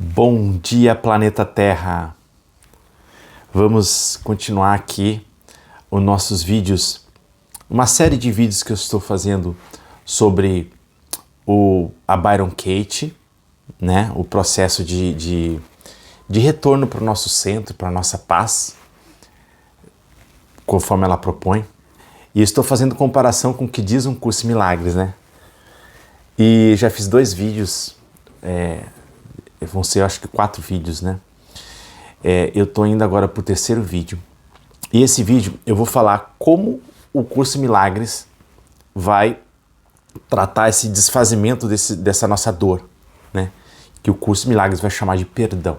Bom dia, planeta Terra! Vamos continuar aqui os nossos vídeos, uma série de vídeos que eu estou fazendo sobre a Byron Katie, né? O processo de retorno para o nosso centro, para a nossa paz, conforme ela propõe. E estou fazendo comparação com o que diz um curso em milagres, né? E já fiz 2 vídeos, vão ser acho que 4 vídeos, né? Eu estou indo agora para o 3º vídeo. E esse vídeo eu vou falar como o curso em milagres vai tratar esse desfazimento dessa nossa dor, né? Que o curso em milagres vai chamar de perdão.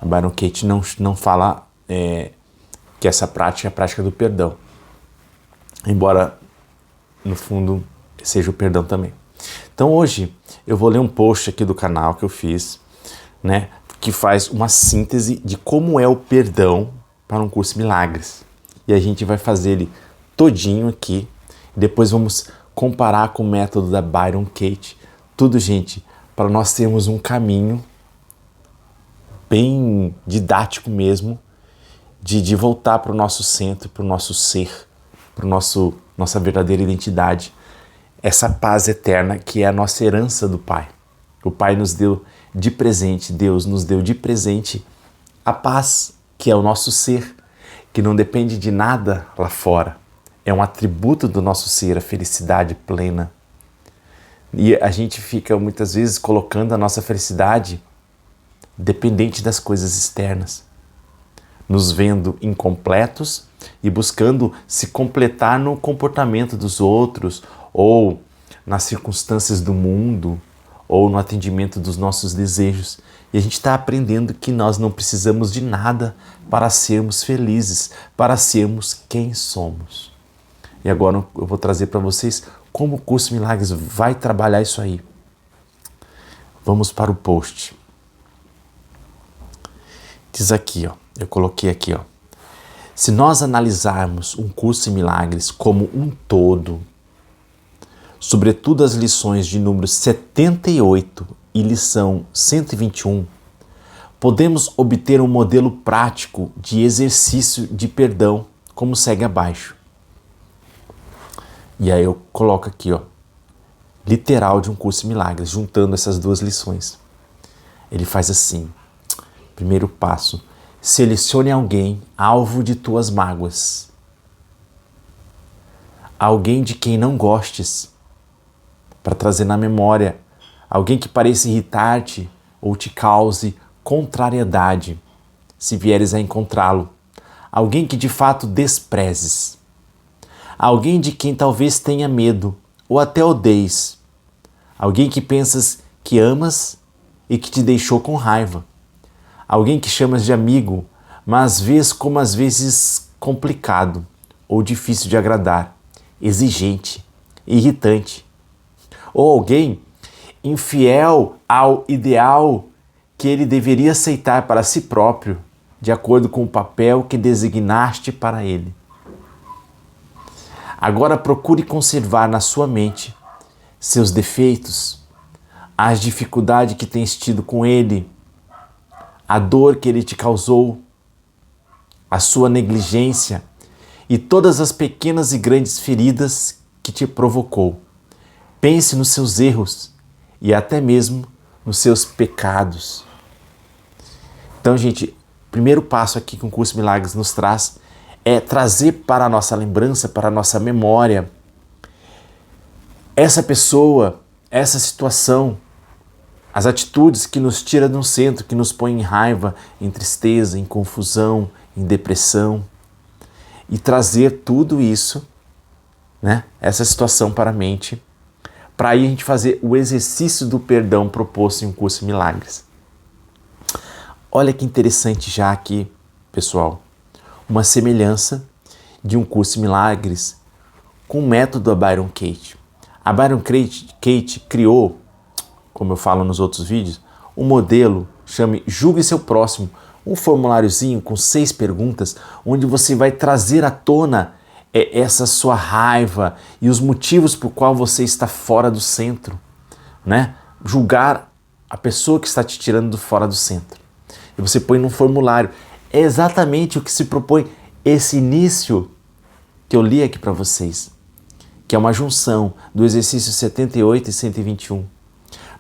A Byron Katie não fala que essa prática é a prática do perdão, embora no fundo seja o perdão também. Então hoje eu vou ler um post aqui do canal que eu fiz, né, que faz uma síntese de como é o perdão para um curso em milagres. E a gente vai fazer ele todinho aqui, depois vamos comparar com o método da Byron Katie. Tudo, gente, para nós termos um caminho bem didático mesmo, de voltar para o nosso centro, para o nosso ser, para nossa verdadeira identidade, essa paz eterna que é a nossa herança do Pai. O Pai nos deu de presente, Deus nos deu de presente a paz, que é o nosso ser, que não depende de nada lá fora. É um atributo do nosso ser, a felicidade plena. E a gente fica muitas vezes colocando a nossa felicidade dependente das coisas externas, nos vendo incompletos e buscando se completar no comportamento dos outros, ou nas circunstâncias do mundo, ou no atendimento dos nossos desejos. E a gente está aprendendo que nós não precisamos de nada para sermos felizes, para sermos quem somos. E agora eu vou trazer para vocês como o curso Milagres vai trabalhar isso aí. Vamos para o post. Diz aqui, ó, eu coloquei aqui, ó. Se nós analisarmos um curso em milagres como um todo, sobretudo as lições de número 78 e lição 121, podemos obter um modelo prático de exercício de perdão, como segue abaixo. E aí eu coloco aqui, ó, literal de um curso em milagres, juntando essas 2 lições. Ele faz assim: primeiro passo, selecione alguém alvo de tuas mágoas. Alguém de quem não gostes, para trazer na memória. Alguém que pareça irritar-te ou te cause contrariedade, se vieres a encontrá-lo. Alguém que de fato desprezes. Alguém de quem talvez tenha medo ou até odeies. Alguém que pensas que amas e que te deixou com raiva. Alguém que chamas de amigo, mas vês como às vezes complicado ou difícil de agradar, exigente, irritante. Ou alguém infiel ao ideal que ele deveria aceitar para si próprio, de acordo com o papel que designaste para ele. Agora procure conservar na sua mente seus defeitos, as dificuldades que tens tido com ele, a dor que ele te causou, a sua negligência e todas as pequenas e grandes feridas que te provocou. Pense nos seus erros e até mesmo nos seus pecados. Então, gente, o primeiro passo aqui que o curso Milagres nos traz é trazer para a nossa lembrança, para a nossa memória, essa pessoa, essa situação, as atitudes que nos tiram de um centro, que nos põem em raiva, em tristeza, em confusão, em depressão, e trazer tudo isso, né, essa situação para a mente, para aí a gente fazer o exercício do perdão proposto em um curso Milagres. Olha que interessante já aqui, pessoal, uma semelhança de um curso Milagres com o método da Byron Katie. A Byron Katie criou, como eu falo nos outros vídeos, um modelo, chame Julgue Seu Próximo, um formuláriozinho com 6 perguntas, onde você vai trazer à tona essa sua raiva e os motivos por qual você está fora do centro, né? Julgar a pessoa que está te tirando do fora do centro. E você põe num formulário. É exatamente o que se propõe esse início que eu li aqui para vocês, que é uma junção do exercício 78 e 121.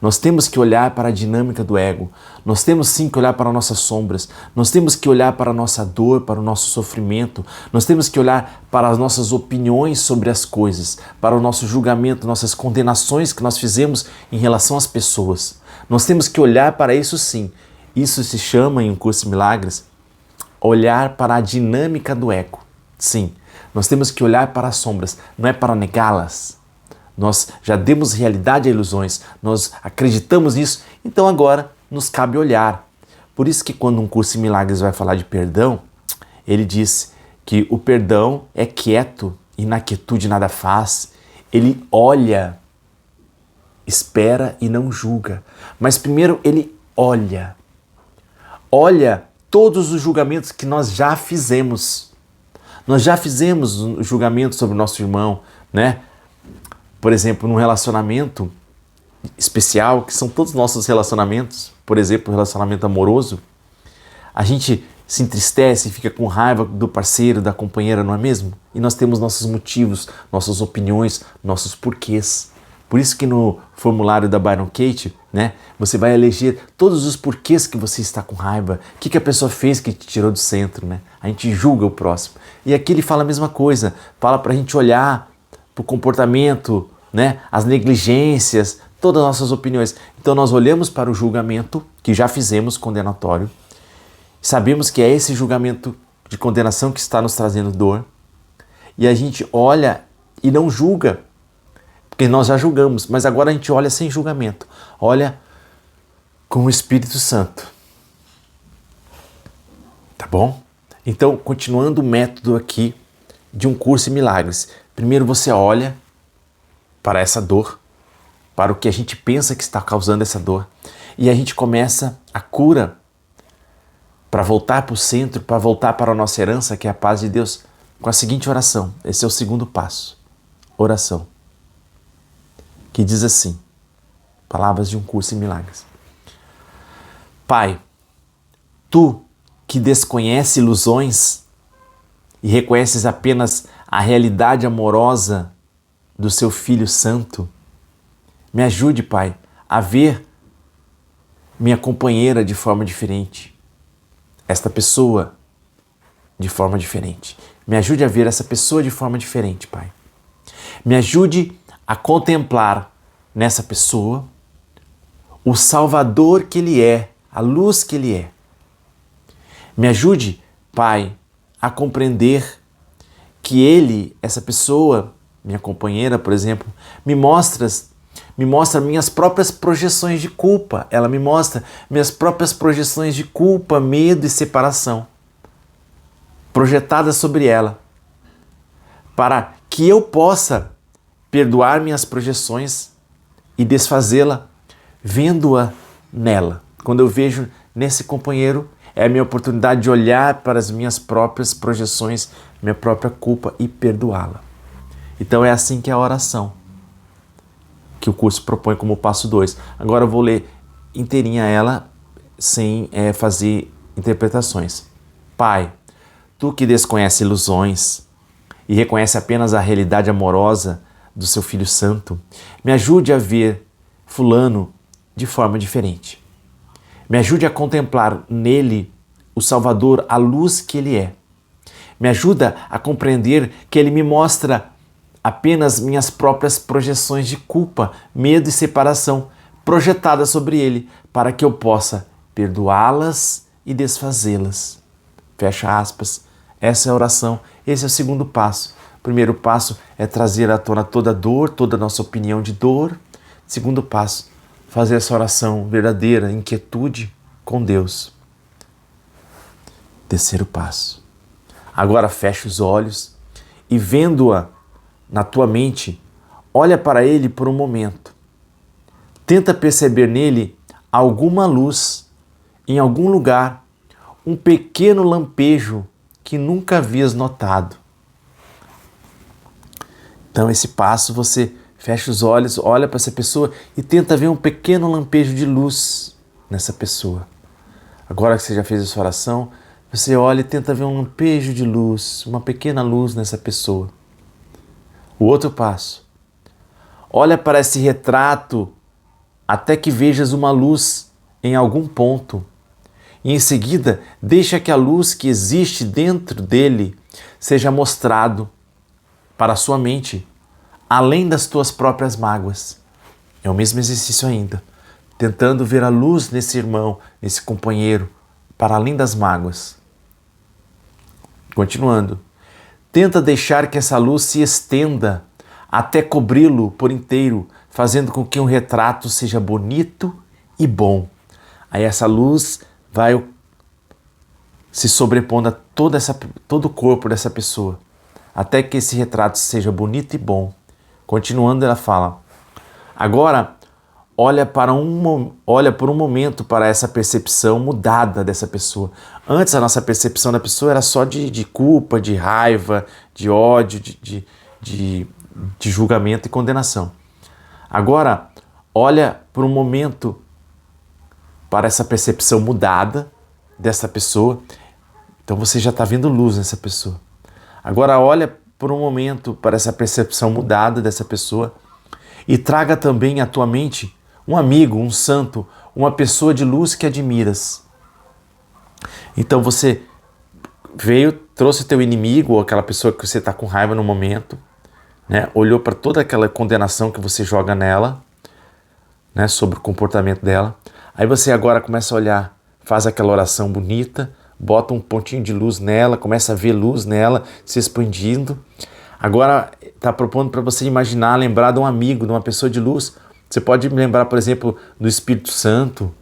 Nós temos que olhar para a dinâmica do ego, nós temos sim que olhar para nossas sombras, nós temos que olhar para a nossa dor, para o nosso sofrimento, nós temos que olhar para as nossas opiniões sobre as coisas, para o nosso julgamento, nossas condenações que nós fizemos em relação às pessoas. Nós temos que olhar para isso sim. Isso se chama, em um curso de milagres, olhar para a dinâmica do ego. Sim, nós temos que olhar para as sombras, não é para negá-las. Nós já demos realidade a ilusões, nós acreditamos nisso, então agora nos cabe olhar. Por isso que quando um curso em milagres vai falar de perdão, ele diz que o perdão é quieto e na quietude nada faz. Ele olha, espera e não julga. Mas primeiro ele olha. Olha todos os julgamentos que nós já fizemos. Nós já fizemos um julgamento sobre o nosso irmão, né? Por exemplo, num relacionamento especial, que são todos os nossos relacionamentos, por exemplo, o relacionamento amoroso, a gente se entristece e fica com raiva do parceiro, da companheira, não é mesmo? E nós temos nossos motivos, nossas opiniões, nossos porquês. Por isso que no formulário da Byron Katie, né, você vai eleger todos os porquês que você está com raiva, o que a pessoa fez que te tirou do centro, né? A gente julga o próximo. E aqui ele fala a mesma coisa, fala para a gente olhar para o comportamento, né, as negligências, todas as nossas opiniões. Então nós olhamos para o julgamento que já fizemos, condenatório, sabemos que é esse julgamento de condenação que está nos trazendo dor, e a gente olha e não julga, porque nós já julgamos, mas agora a gente olha sem julgamento, olha com o Espírito Santo. Tá bom? Então, continuando o método aqui de um curso em milagres. Primeiro você olha para essa dor, para o que a gente pensa que está causando essa dor, e a gente começa a cura para voltar para o centro, para voltar para a nossa herança, que é a paz de Deus, com a seguinte oração. Esse é o segundo passo. Oração. Que diz assim, palavras de um curso em milagres. Pai, Tu que desconhece ilusões e reconheces apenas a realidade amorosa do Seu Filho Santo, me ajude, Pai, a ver minha companheira de forma diferente, esta pessoa de forma diferente. Me ajude a ver essa pessoa de forma diferente, Pai. Me ajude a contemplar nessa pessoa o Salvador que Ele é, a luz que Ele é. Me ajude, Pai, a compreender que Ele, essa pessoa, minha companheira, por exemplo, me mostra minhas próprias projeções de culpa. Ela me mostra minhas próprias projeções de culpa, medo e separação projetadas sobre ela, para que eu possa perdoar minhas projeções e desfazê-la vendo-a nela. Quando eu vejo nesse companheiro, é a minha oportunidade de olhar para as minhas próprias projeções, minha própria culpa e perdoá-la. Então é assim que é a oração, que o curso propõe como passo 2. Agora eu vou ler inteirinha ela, sem fazer interpretações. Pai, Tu que desconhece ilusões e reconhece apenas a realidade amorosa do Seu Filho Santo, me ajude a ver fulano de forma diferente. Me ajude a contemplar nele o Salvador, a luz que Ele é. Me ajuda a compreender que Ele me mostra apenas minhas próprias projeções de culpa, medo e separação projetadas sobre Ele, para que eu possa perdoá-las e desfazê-las. Fecha aspas. Essa é a oração, esse é o segundo passo. O primeiro passo é trazer à tona toda a dor, toda a nossa opinião de dor. Segundo passo, fazer essa oração verdadeira, inquietude com Deus. Terceiro passo. Agora fecha os olhos e vendo-a na tua mente, olha para ele por um momento. Tenta perceber nele alguma luz, em algum lugar, um pequeno lampejo que nunca havias notado. Então esse passo você Fecha os olhos, olha para essa pessoa e tenta ver um pequeno lampejo de luz nessa pessoa. Agora que você já fez essa oração, você olha e tenta ver um lampejo de luz, uma pequena luz nessa pessoa. O outro passo. Olha para esse retrato até que vejas uma luz em algum ponto. E em seguida, deixa que a luz que existe dentro dele seja mostrado para a sua mente, além das tuas próprias mágoas. É o mesmo exercício ainda, tentando ver a luz nesse irmão, nesse companheiro, para além das mágoas. Continuando, tenta deixar que essa luz se estenda até cobri-lo por inteiro, fazendo com que um retrato seja bonito e bom. Aí essa luz vai se sobrepondo a todo o corpo dessa pessoa, até que esse retrato seja bonito e bom. Continuando, ela fala, agora olha por um momento para essa percepção mudada dessa pessoa. Antes a nossa percepção da pessoa era só de culpa, de raiva, de ódio, de julgamento e condenação. Agora olha por um momento para essa percepção mudada dessa pessoa. Então você já está vendo luz nessa pessoa. Agora olha por um momento para essa percepção mudada dessa pessoa e traga também à tua mente um amigo, um santo, uma pessoa de luz que admiras. Então você trouxe o teu inimigo ou aquela pessoa que você está com raiva no momento, né? Olhou para toda aquela condenação que você joga nela, né? Sobre o comportamento dela. Aí você agora começa a olhar, faz aquela oração bonita, bota um pontinho de luz nela, começa a ver luz nela se expandindo. Agora está propondo para você imaginar, lembrar de um amigo, de uma pessoa de luz. Você pode lembrar, por exemplo, do Espírito Santo,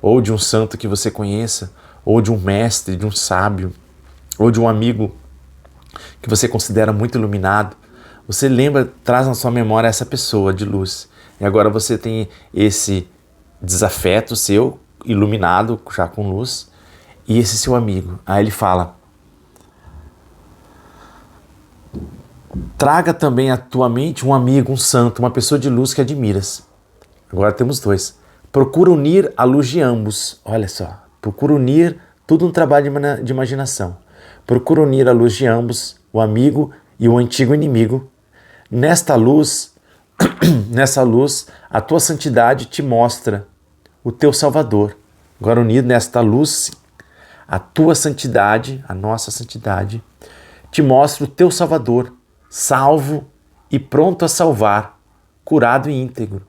ou de um santo que você conheça, ou de um mestre, de um sábio, ou de um amigo que você considera muito iluminado. Você lembra, traz na sua memória essa pessoa de luz. E agora você tem esse desafeto seu, iluminado, já com luz, e esse seu amigo. Aí ele fala, traga também à tua mente um amigo, um santo, uma pessoa de luz que admiras. Agora temos dois. Procura unir a luz de ambos. Olha só, procura unir, tudo um trabalho de imaginação. Procura unir a luz de ambos, o amigo e o antigo inimigo. Nesta luz, a tua santidade te mostra o teu Salvador. Agora unido nesta luz, a tua santidade, a nossa santidade, te mostra o teu Salvador, salvo e pronto a salvar, curado e íntegro.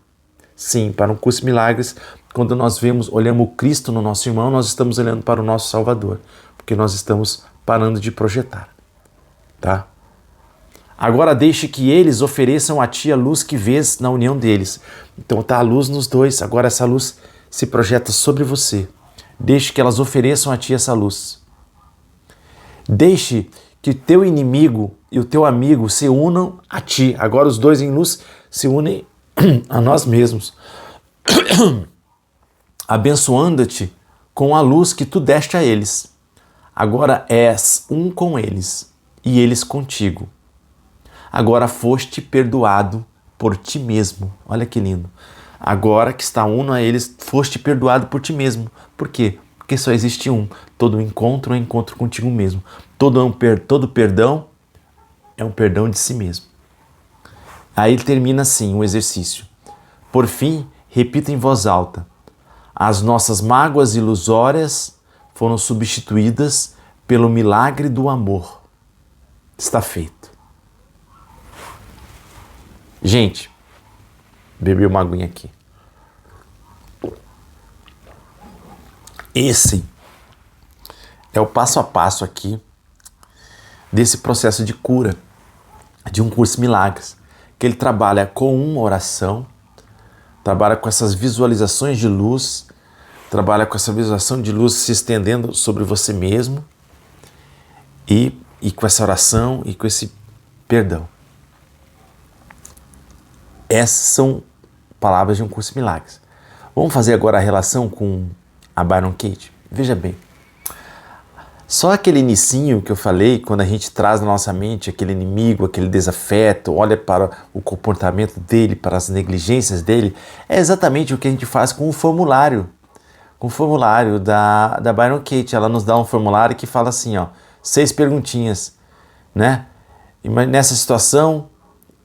Sim, para um curso de milagres, quando nós olhamos o Cristo no nosso irmão, nós estamos olhando para o nosso Salvador, porque nós estamos parando de projetar, tá? Agora deixe que eles ofereçam a ti a luz que vês na união deles. Então está a luz nos dois, agora essa luz se projeta sobre você. Deixe que elas ofereçam a ti essa luz. Deixe que o teu inimigo e o teu amigo se unam a ti. Agora os dois em luz se unem a nós mesmos, abençoando-te com a luz que tu deste a eles. Agora és um com eles e eles contigo. Agora foste perdoado por ti mesmo. Olha que lindo. Agora que está uno a eles, foste perdoado por ti mesmo. Por quê? Porque só existe um. Todo encontro é um encontro contigo mesmo. Todo perdão é um perdão de si mesmo. Aí termina assim o exercício. Por fim, repita em voz alta. As nossas mágoas ilusórias foram substituídas pelo milagre do amor. Está feito. Gente, bebi uma aguinha aqui. Esse é o passo a passo aqui desse processo de cura de um curso de milagres, que ele trabalha com uma oração, trabalha com essas visualizações de luz, trabalha com essa visualização de luz se estendendo sobre você mesmo e com essa oração e com esse perdão. Essas são palavras de um curso de milagres. Vamos fazer agora a relação com a Byron Katie? Veja bem, Só aquele inicinho que eu falei, quando a gente traz na nossa mente aquele inimigo, aquele desafeto, olha para o comportamento dele, para as negligências dele, é exatamente o que a gente faz com o formulário. Com o formulário da Byron Katie. Ela nos dá um formulário que fala assim, ó, 6 perguntinhas, né? Nessa situação,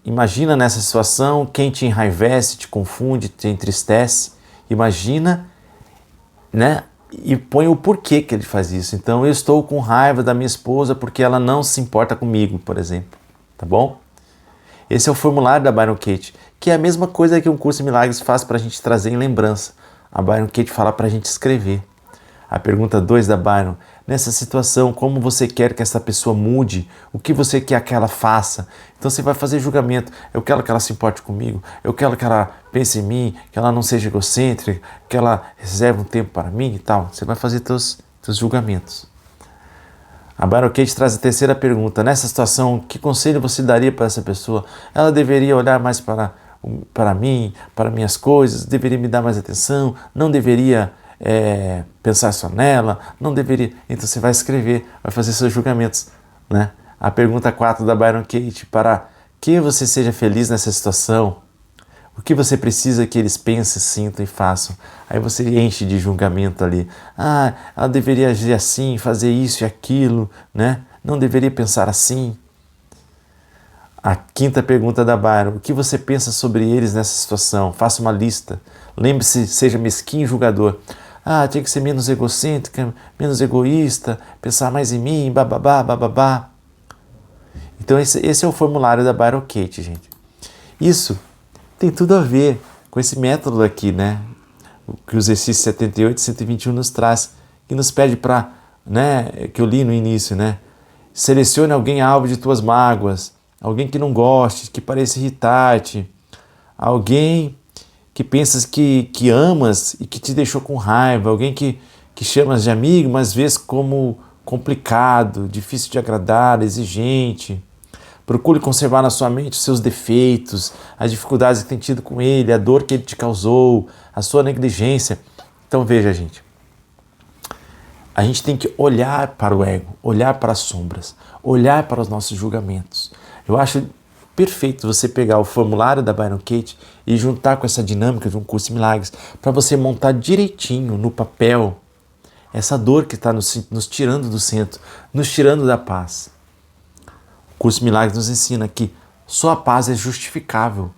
imagina nessa situação quem te enraivece, te confunde, te entristece. Imagina, né? E põe o porquê que ele faz isso. Então, eu estou com raiva da minha esposa porque ela não se importa comigo, por exemplo. Tá bom? Esse é o formulário da Byron Katie, que é a mesma coisa que um curso de milagres faz para a gente trazer em lembrança. A Byron Katie fala para a gente escrever. A pergunta 2 da Byron: nessa situação, como você quer que essa pessoa mude? O que você quer que ela faça? Então você vai fazer julgamento. Eu quero que ela se importe comigo, eu quero que ela pense em mim, que ela não seja egocêntrica, que ela reserve um tempo para mim e tal. Você vai fazer teus julgamentos. A Byron Katie traz a terceira pergunta: nessa situação, que conselho você daria para essa pessoa? Ela deveria olhar mais para mim, para minhas coisas, deveria me dar mais atenção, não deveria pensar só nela, não deveria. Então você vai escrever, vai fazer seus julgamentos, né? A pergunta 4 da Byron Katie: para que você seja feliz nessa situação, o que você precisa que eles pensem, sintam e façam? Aí você enche de julgamento ali. Ah, ela deveria agir assim, fazer isso e aquilo, né? Não deveria pensar assim. A quinta pergunta da Byron: o que você pensa sobre eles nessa situação? Faça uma lista. Lembre-se, seja mesquinho e julgador. Ah, tinha que ser menos egocêntrica, menos egoísta, pensar mais em mim, bababá, bababá. Então esse é o formulário da Byron Katie, gente. Isso tem tudo a ver com esse método aqui, né? Que o exercício 78 e 121 nos traz, que nos pede para, né, que eu li no início, né? Selecione alguém alvo de tuas mágoas, alguém que não goste, que pareça irritar-te, alguém que pensas que amas e que te deixou com raiva, alguém que chamas de amigo, mas vês como complicado, difícil de agradar, exigente. Procure conservar na sua mente os seus defeitos, as dificuldades que tem tido com ele, a dor que ele te causou, a sua negligência. Então veja, gente, a gente tem que olhar para o ego, olhar para as sombras, olhar para os nossos julgamentos. Eu acho perfeito você pegar o formulário da Byron Katie e juntar com essa dinâmica de um curso de milagres para você montar direitinho no papel essa dor que está nos tirando do centro, nos tirando da paz. O curso de milagres nos ensina que só a paz é justificável.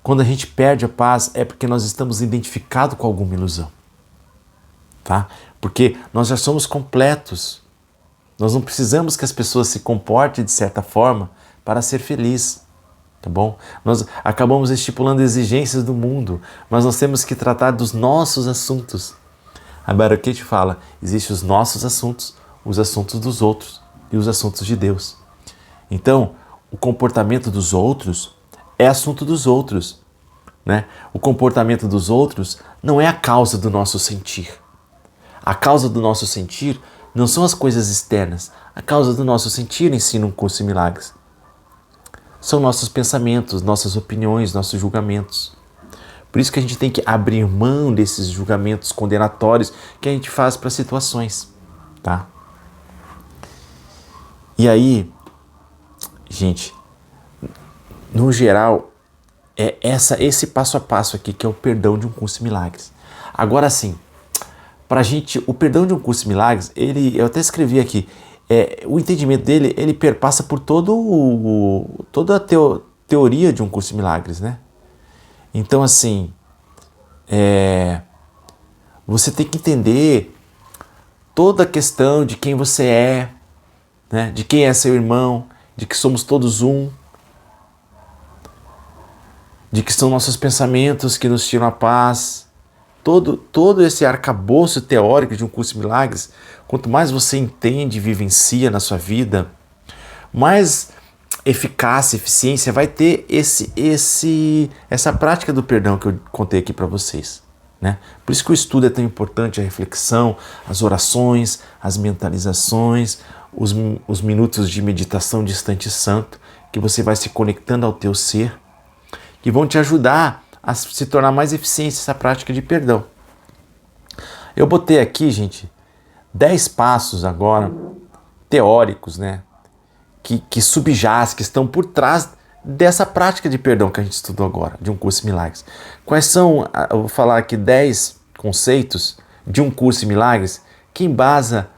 Quando a gente perde a paz é porque nós estamos identificados com alguma ilusão. Tá? Porque nós já somos completos. Nós não precisamos que as pessoas se comportem de certa forma para ser feliz, tá bom? Nós acabamos estipulando exigências do mundo, mas nós temos que tratar dos nossos assuntos. A Byron Katie fala: existem os nossos assuntos, os assuntos dos outros e os assuntos de Deus. Então, o comportamento dos outros é assunto dos outros, né? O comportamento dos outros não é a causa do nosso sentir. A causa do nosso sentir não são as coisas externas. A causa do nosso sentir ensina um curso de milagres. São nossos pensamentos, nossas opiniões, nossos julgamentos. Por isso que a gente tem que abrir mão desses julgamentos condenatórios que a gente faz para situações, tá? E aí, gente, no geral, é esse passo a passo aqui que é o perdão de um curso de milagres. Agora sim, pra gente, o perdão de um curso de milagres, eu até escrevi aqui, o entendimento dele, ele perpassa por toda a teoria de um curso de milagres, né? Então, assim, você tem que entender toda a questão de quem você é, né? De quem é seu irmão, de que somos todos um, de que são nossos pensamentos que nos tiram a paz. Todo esse arcabouço teórico de um curso de milagres, quanto mais você entende e vivencia na sua vida, mais eficácia, eficiência vai ter essa prática do perdão que eu contei aqui para vocês, né? Por isso que o estudo é tão importante, a reflexão, as orações, as mentalizações, os minutos de meditação de instante santo, que você vai se conectando ao teu ser, que vão te ajudar a se tornar mais eficiente essa prática de perdão. Eu botei aqui, gente, 10 passos agora, teóricos, né? Que subjazem, que estão por trás dessa prática de perdão que a gente estudou agora, de um curso em milagres. Quais são, eu vou falar aqui 10 conceitos de um curso em milagres que embasa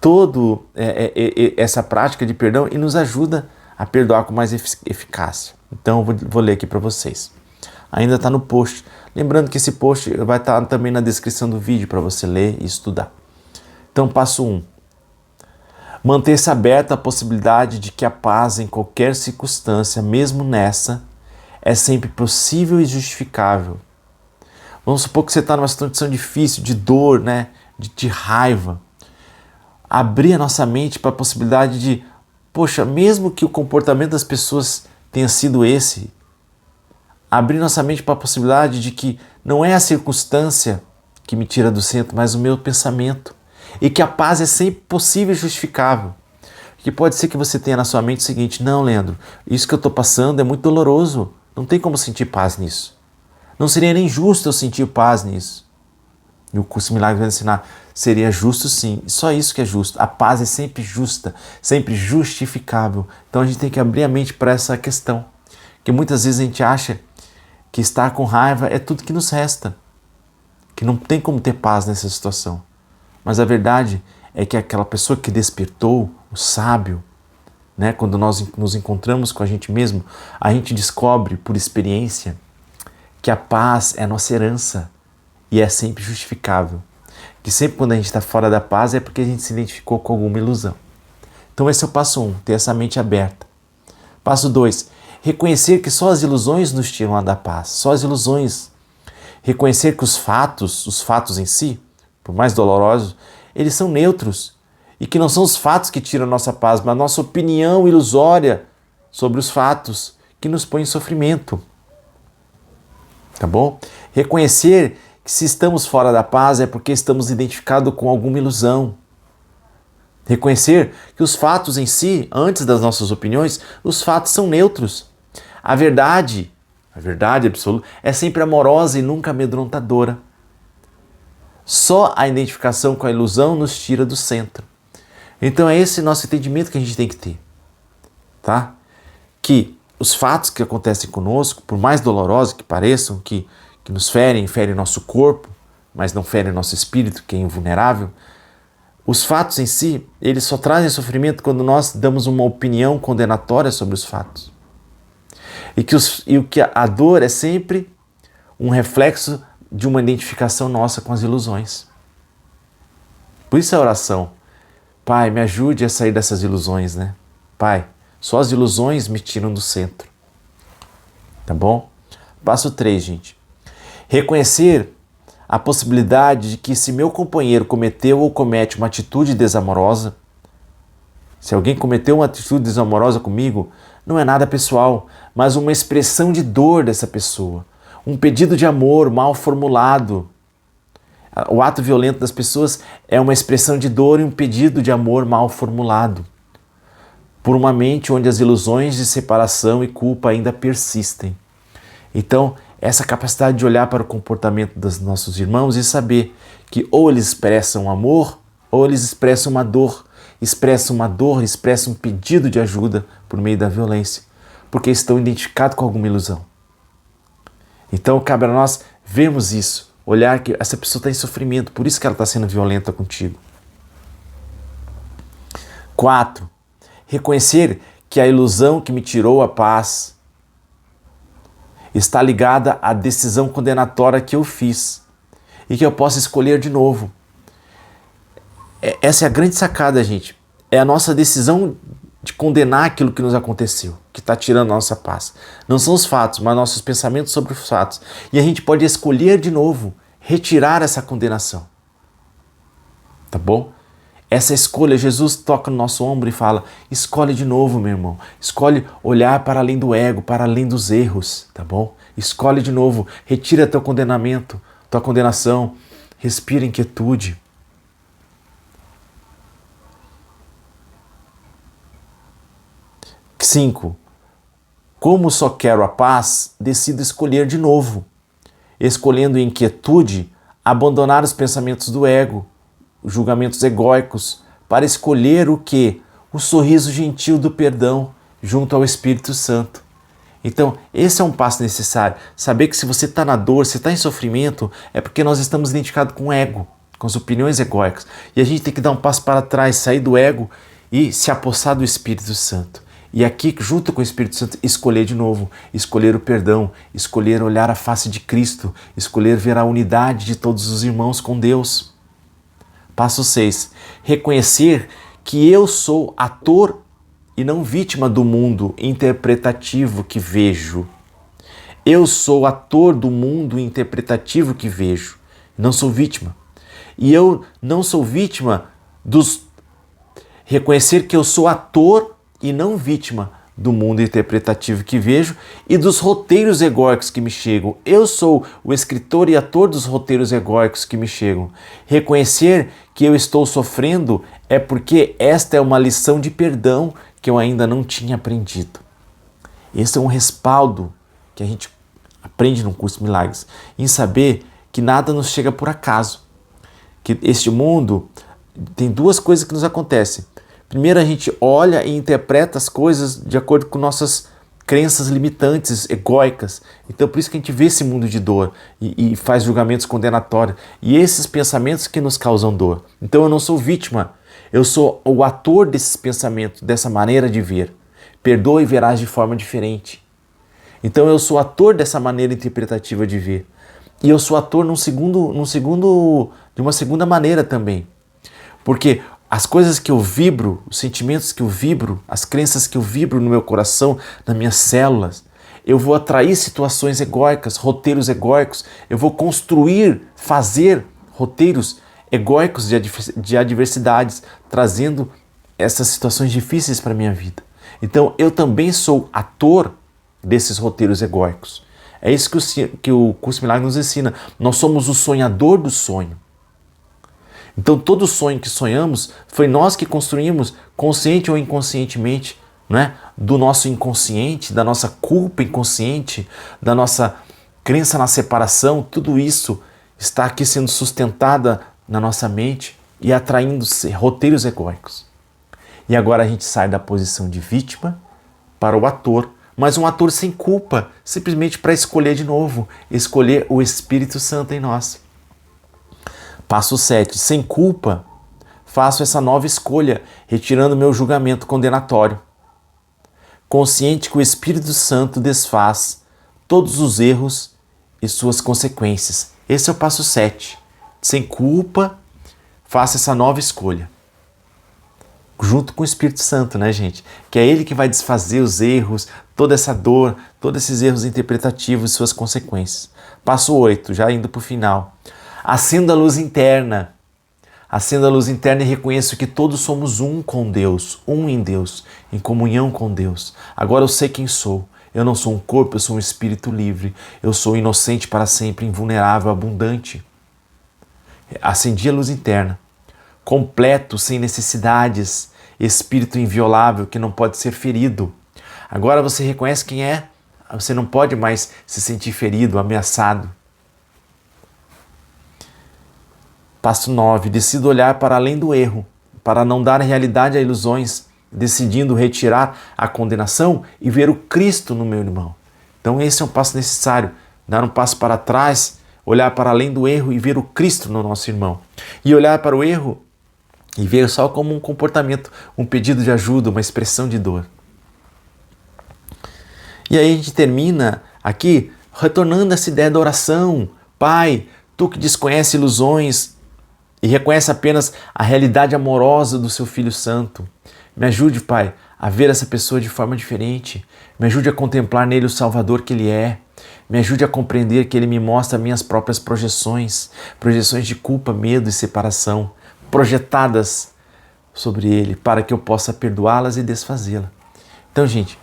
toda essa prática de perdão e nos ajuda a perdoar com mais eficácia. Então eu vou ler aqui para vocês. Ainda está no post. Lembrando que esse post vai estar também na descrição do vídeo para você ler e estudar. Então, passo 1. Manter-se aberta à possibilidade de que a paz em qualquer circunstância, mesmo nessa, é sempre possível e justificável. Vamos supor que você está numa situação difícil, de dor, né? de raiva. Abrir a nossa mente para a possibilidade de, poxa, mesmo que o comportamento das pessoas tenha sido esse, abrir nossa mente para a possibilidade de que não é a circunstância que me tira do centro, mas o meu pensamento. E que a paz é sempre possível e justificável. Que pode ser que você tenha na sua mente o seguinte: não, Leandro, isso que eu estou passando é muito doloroso, não tem como sentir paz nisso. Não seria nem justo eu sentir paz nisso. E o curso Milagres vai ensinar, seria justo sim, só isso que é justo. A paz é sempre justa, sempre justificável. Então a gente tem que abrir a mente para essa questão. Que muitas vezes a gente acha que estar com raiva é tudo que nos resta. Que não tem como ter paz nessa situação. Mas a verdade é que aquela pessoa que despertou, o sábio, né, quando nós nos encontramos com a gente mesmo, a gente descobre por experiência que a paz é a nossa herança e é sempre justificável. Que sempre quando a gente está fora da paz é porque a gente se identificou com alguma ilusão. Então esse é o passo 1, ter essa mente aberta. Passo 2, reconhecer que só as ilusões nos tiram da paz, só as ilusões. Reconhecer que os fatos em si, por mais dolorosos, eles são neutros e que não são os fatos que tiram a nossa paz, mas a nossa opinião ilusória sobre os fatos que nos põe em sofrimento. Tá bom? Reconhecer que se estamos fora da paz é porque estamos identificados com alguma ilusão. Reconhecer que os fatos em si, antes das nossas opiniões, os fatos são neutros. A verdade absoluta, é sempre amorosa e nunca amedrontadora. Só a identificação com a ilusão nos tira do centro. Então é esse nosso entendimento que a gente tem que ter, tá? Que os fatos que acontecem conosco, por mais dolorosos que pareçam, que nos ferem nosso corpo, mas não ferem nosso espírito, que é invulnerável, os fatos em si, eles só trazem sofrimento quando nós damos uma opinião condenatória sobre os fatos. E que a dor é sempre um reflexo de uma identificação nossa com as ilusões. Por isso a oração: Pai, me ajude a sair dessas ilusões, né? Pai, só as ilusões me tiram do centro. Tá bom? Passo 3, gente. Reconhecer a possibilidade de que se meu companheiro cometeu ou comete uma atitude desamorosa, se alguém cometeu uma atitude desamorosa comigo, não é nada pessoal, mas uma expressão de dor dessa pessoa. Um pedido de amor mal formulado. O ato violento das pessoas é uma expressão de dor e um pedido de amor mal formulado. Por uma mente onde as ilusões de separação e culpa ainda persistem. Então, essa capacidade de olhar para o comportamento dos nossos irmãos e saber que ou eles expressam amor ou eles expressam uma dor, expressam um pedido de ajuda por meio da violência, porque estão identificados com alguma ilusão. Então cabe a nós vermos isso, olhar que essa pessoa está em sofrimento, por isso que ela está sendo violenta contigo. 4. Reconhecer que a ilusão que me tirou a paz está ligada à decisão condenatória que eu fiz e que eu posso escolher de novo. Essa é a grande sacada, gente. É a nossa decisão de condenar aquilo que nos aconteceu, que está tirando a nossa paz. Não são os fatos, mas nossos pensamentos sobre os fatos. E a gente pode escolher de novo, retirar essa condenação. Tá bom? Essa escolha, Jesus toca no nosso ombro e fala: escolhe de novo, meu irmão. Escolhe olhar para além do ego, para além dos erros, tá bom? Escolhe de novo, retira teu condenamento, tua condenação, respira em quietude. 5. Como só quero a paz, decido escolher de novo, escolhendo em quietude abandonar os pensamentos do ego julgamentos egóicos para escolher o quê? O sorriso gentil do perdão junto ao Espírito Santo. Então, esse é um passo necessário. Saber que se você está na dor, se está em sofrimento, é porque nós estamos identificados com o ego, com as opiniões egóicas. E a gente tem que dar um passo para trás, sair do ego e se apossar do Espírito Santo. E aqui, junto com o Espírito Santo, escolher de novo, escolher o perdão, escolher olhar a face de Cristo, escolher ver a unidade de todos os irmãos com Deus. Passo 6. Reconhecer que eu sou ator e não vítima do mundo interpretativo que vejo. Eu sou ator do mundo interpretativo que vejo, não sou vítima. E eu não sou vítima dos... Reconhecer que eu sou ator e não vítima do mundo interpretativo que vejo e dos roteiros egóicos que me chegam. Eu sou o escritor e ator dos roteiros egóicos que me chegam. Reconhecer que eu estou sofrendo é porque esta é uma lição de perdão que eu ainda não tinha aprendido. Esse é um respaldo que a gente aprende no curso Milagres, em saber que nada nos chega por acaso. Que este mundo tem duas coisas que nos acontecem. Primeiro, a gente olha e interpreta as coisas de acordo com nossas crenças limitantes, egóicas. Então, por isso que a gente vê esse mundo de dor e faz julgamentos condenatórios. E esses pensamentos que nos causam dor. Então, eu não sou vítima, eu sou o ator desses pensamentos, dessa maneira de ver. Perdoa e verás de forma diferente. Então, eu sou ator dessa maneira interpretativa de ver. E eu sou ator de uma segunda maneira também. Porque as coisas que eu vibro, os sentimentos que eu vibro, as crenças que eu vibro no meu coração, nas minhas células, eu vou atrair situações egóicas, roteiros egóicos, eu vou construir, fazer roteiros egóicos de adversidades, trazendo essas situações difíceis para a minha vida. Então eu também sou ator desses roteiros egóicos. É isso que o Curso Milagre nos ensina. Nós somos o sonhador do sonho. Então todo sonho que sonhamos foi nós que construímos, consciente ou inconscientemente, né? Do nosso inconsciente, da nossa culpa inconsciente, da nossa crença na separação, tudo isso está aqui sendo sustentada na nossa mente e atraindo roteiros egóicos. E agora a gente sai da posição de vítima para o ator, mas um ator sem culpa, simplesmente para escolher de novo, escolher o Espírito Santo em nós. Passo 7. Sem culpa, faço essa nova escolha, retirando meu julgamento condenatório. Consciente que o Espírito Santo desfaz todos os erros e suas consequências. Esse é o passo 7. Sem culpa, faça essa nova escolha. Junto com o Espírito Santo, né, gente? Que é Ele que vai desfazer os erros, toda essa dor, todos esses erros interpretativos e suas consequências. Passo 8, já indo para o final. Acenda a luz interna. Acenda a luz interna e reconheço que todos somos um com Deus, um em Deus, em comunhão com Deus. Agora eu sei quem sou. Eu não sou um corpo, eu sou um espírito livre. Eu sou inocente para sempre, invulnerável, abundante. Acendi a luz interna. Completo, sem necessidades, espírito inviolável que não pode ser ferido. Agora você reconhece quem é. Você não pode mais se sentir ferido, ameaçado. Passo 9. Decido olhar para além do erro, para não dar realidade a ilusões, decidindo retirar a condenação e ver o Cristo no meu irmão. Então esse é um passo necessário, dar um passo para trás, olhar para além do erro e ver o Cristo no nosso irmão. E olhar para o erro e ver só como um comportamento, um pedido de ajuda, uma expressão de dor. E aí a gente termina aqui retornando essa ideia da oração. Pai, Tu que desconhece ilusões e reconhece apenas a realidade amorosa do Seu Filho Santo, me ajude, Pai, a ver essa pessoa de forma diferente. Me ajude a contemplar nele o Salvador que Ele é. Me ajude a compreender que Ele me mostra minhas próprias projeções, projeções de culpa, medo e separação, projetadas sobre Ele, para que eu possa perdoá-las e desfazê-la. Então, gente,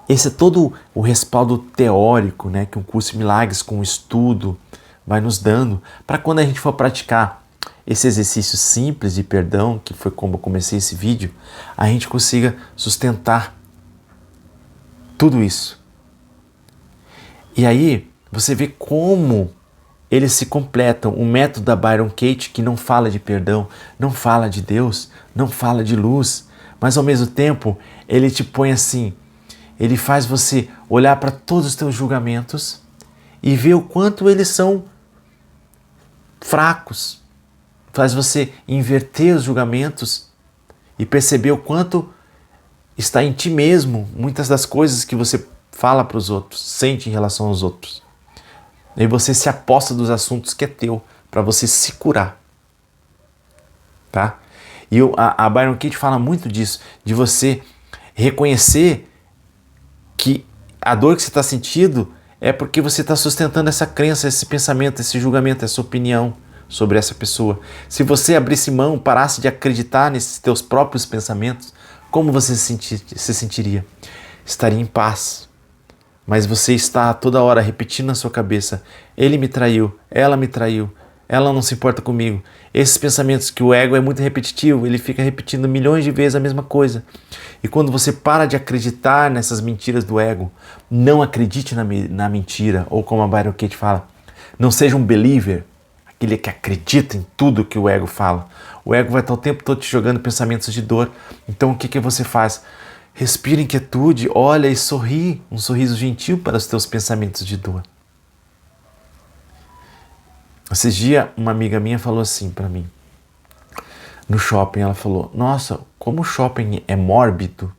esse é todo o respaldo teórico, né, que um curso de milagres com estudo vai nos dando, para quando a gente for praticar esse exercício simples de perdão, que foi como eu comecei esse vídeo, a gente consiga sustentar tudo isso. E aí você vê como eles se completam. O método da Byron Katie, que não fala de perdão, não fala de Deus, não fala de luz, mas ao mesmo tempo ele te põe assim, ele faz você olhar para todos os teus julgamentos e ver o quanto eles são fracos, faz você inverter os julgamentos e perceber o quanto está em ti mesmo muitas das coisas que você fala para os outros, sente em relação aos outros. E você se aposta dos assuntos que é teu, para você se curar. Tá? E a Byron Katie fala muito disso, de você reconhecer que a dor que você está sentindo é porque você está sustentando essa crença, esse pensamento, esse julgamento, essa opinião sobre essa pessoa. Se você abrisse mão, parasse de acreditar nesses teus próprios pensamentos, como você se sentiria? Estaria em paz. Mas você está toda hora repetindo na sua cabeça, ele me traiu, ela não se importa comigo. Esses pensamentos que o ego é muito repetitivo, ele fica repetindo milhões de vezes a mesma coisa. E quando você para de acreditar nessas mentiras do ego, não acredite na mentira, ou como a Byron Katie fala, não seja um believer, aquele que acredita em tudo que o ego fala. O ego vai estar o tempo todo te jogando pensamentos de dor. Então o que você faz? Respira em quietude, olha e sorri, um sorriso gentil para os teus pensamentos de dor. Esses dias, uma amiga minha falou assim para mim, no shopping, ela falou, nossa, como o shopping é mórbido.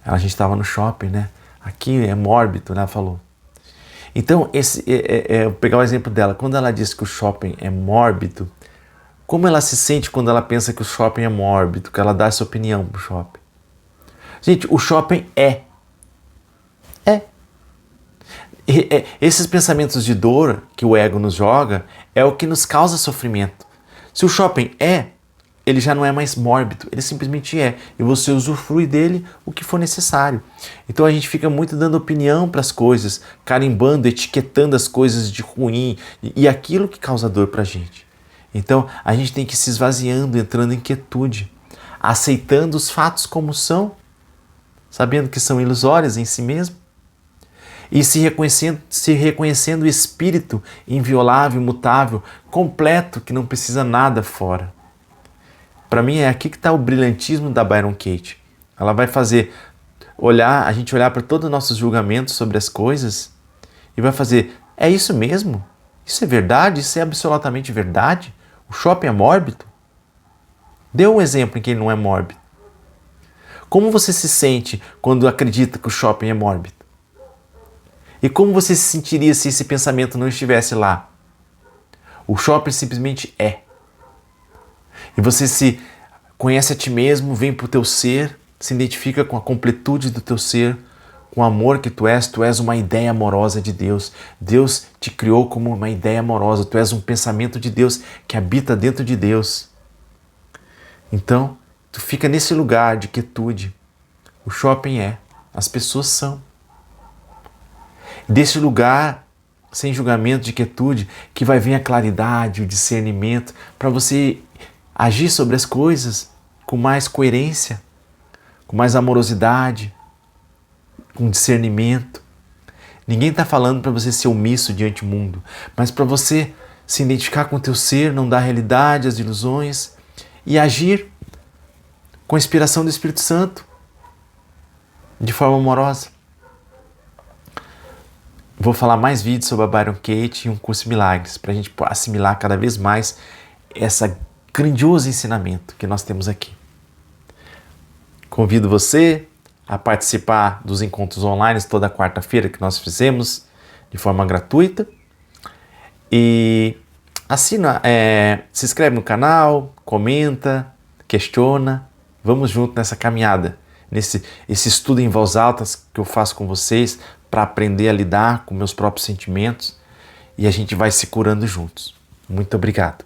A gente estava no shopping, né? Aqui é mórbido, né? Ela falou. Então, vou pegar o exemplo dela, quando ela diz que o shopping é mórbido, como ela se sente quando ela pensa que o shopping é mórbido, que ela dá essa opinião pro shopping? Gente, o shopping é. Esses pensamentos de dor que o ego nos joga é o que nos causa sofrimento. Se o shopping ele já não é mais mórbido, ele simplesmente é. E você usufrui dele o que for necessário. Então a gente fica muito dando opinião para as coisas, carimbando, etiquetando as coisas de ruim e aquilo que causa dor para a gente. Então a gente tem que ir se esvaziando, entrando em quietude, aceitando os fatos como são, sabendo que são ilusórios em si mesmo, e se reconhecendo o espírito inviolável, imutável, completo, que não precisa nada fora. Para mim é aqui que está o brilhantismo da Byron Katie. Ela vai fazer a gente olhar para todos os nossos julgamentos sobre as coisas e vai fazer, é isso mesmo? Isso é verdade? Isso é absolutamente verdade? O shopping é mórbido? Dê um exemplo em que ele não é mórbido. Como você se sente quando acredita que o shopping é mórbido? E como você se sentiria se esse pensamento não estivesse lá? O shopping simplesmente é. E você se conhece a ti mesmo, vem para o teu ser, se identifica com a completude do teu ser, com o amor que tu és uma ideia amorosa de Deus. Deus te criou como uma ideia amorosa, tu és um pensamento de Deus que habita dentro de Deus. Então, tu fica nesse lugar de quietude. O shopping é, as pessoas são. Desse lugar, sem julgamento, de quietude, que vai vir a claridade, o discernimento, para você agir sobre as coisas com mais coerência, com mais amorosidade, com discernimento. Ninguém está falando para você ser omisso diante do mundo, mas para você se identificar com o teu ser, não dar realidade às ilusões e agir com a inspiração do Espírito Santo, de forma amorosa. Vou falar mais vídeos sobre a Byron Katie e um curso de milagres, para a gente assimilar cada vez mais esse grandioso ensinamento que nós temos aqui. Convido você a participar dos encontros online toda quarta-feira que nós fizemos de forma gratuita. E assina, se inscreve no canal, comenta, questiona. Vamos junto nessa caminhada, esse estudo em voz alta que eu faço com vocês para aprender a lidar com meus próprios sentimentos e a gente vai se curando juntos. Muito obrigado.